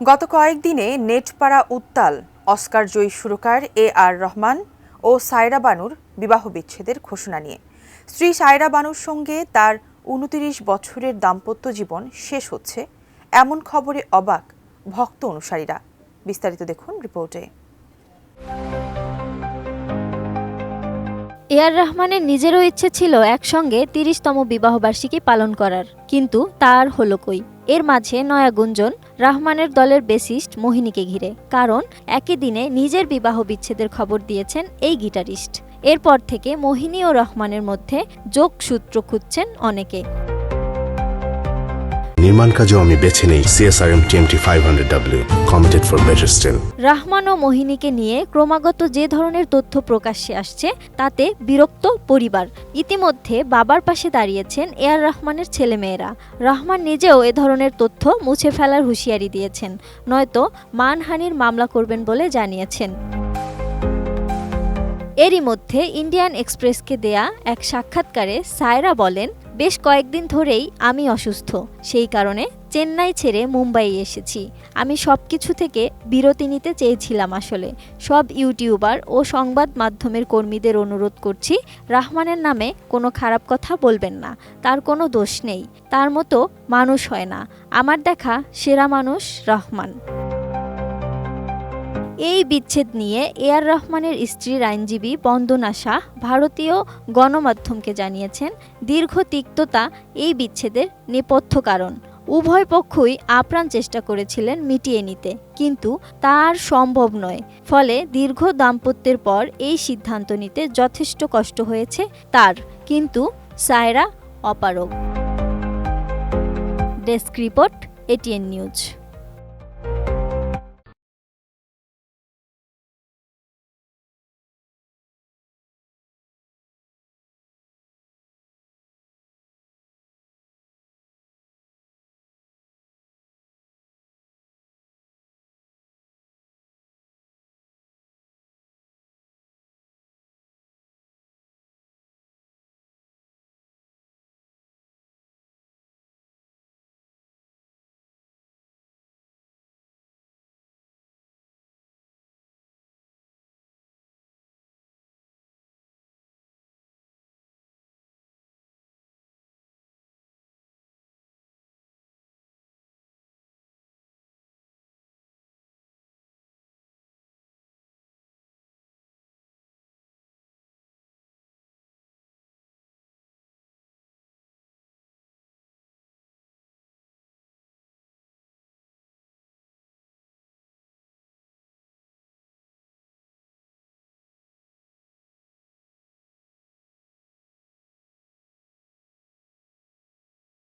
গত কয়েকদিনে নেটপাড়া উত্তাল অস্কার জয়ী সুরকার আর রহমান ও সায়রা বানুর বিবাহ বিচ্ছেদের ঘোষণা নিয়ে। স্ত্রী সায়রা বানুর সঙ্গে তার ২৯ বছরের দাম্পত্য জীবন শেষ হচ্ছে এমন খবরে অবাক ভক্ত অনুসারীরা। বিস্তারিত দেখুন রিপোর্টে। আর রহমানের নিজেরও ইচ্ছে ছিল একসঙ্গে ৩০তম বিবাহবার্ষিকী পালন করার, কিন্তু তার হলো কই। এর মাঝে নয়া গুঞ্জন রহমানের দলের বেসিস্ট মোহিনীকে ঘিরে, কারণ একই দিনে নিজের বিবাহ বিচ্ছেদের খবর দিয়েছেন এই গিটারিস্ট। এরপর থেকে মোহিনী ও রহমানের মধ্যে যোগসূত্র খুঁজছেন অনেকে। নির্মাণ কাজও আমি বেছে নেই CSRM TMT 500W, committed for better still। Rahman ও মোহিনীকে নিয়ে ক্রমাগত যে ধরনের তথ্য প্রকাশ্যে আসছে তাতে বিরক্ত পরিবার। ইতিমধ্যে বাবার পাশে দাঁড়িয়েছেন আর রহমানের ছেলেমেয়েরা। রহমান নিজেও এ ধরনের তথ্য মুছে ফেলার হুঁশিয়ারি দিয়েছেন, নয়তো মানহানির মামলা করবেন বলে জানিয়েছেন। এরই মধ্যে ইন্ডিয়ান এক্সপ্রেসকে দেয়া এক সাক্ষাৎকারে সায়রা বলেন, বেশ কয়েকদিন ধরেই আমি অসুস্থ, সেই কারণে চেন্নাই ছেড়ে মুম্বাই এসেছি। আমি সবকিছু থেকে বিরতি নিতে চেয়েছিলাম। আসলে সব ইউটিউবার ও সংবাদ মাধ্যমের কর্মীদের অনুরোধ করছি, রহমানের নামে কোনো খারাপ কথা বলবেন না। তার কোনো দোষ নেই, তার মতো মানুষ হয় না। আমার দেখা সেরা মানুষ রহমান। এই বিচ্ছেদ নিয়ে আর রহমানের স্ত্রীর আইনজীবী বন্দনা শাহ ভারতীয় গণমাধ্যমকে জানিয়েছেন, দীর্ঘ তিক্ততা এই বিচ্ছেদের নেপথ্য কারণ। উভয় পক্ষই আপ্রাণ চেষ্টা করেছিলেন মিটিয়ে নিতে, কিন্তু তা আর সম্ভব নয়। ফলে দীর্ঘ দাম্পত্যের পর এই সিদ্ধান্ত নিতে যথেষ্ট কষ্ট হয়েছে তার, কিন্তু সায়রা অপারগ। Desk report, ATN news.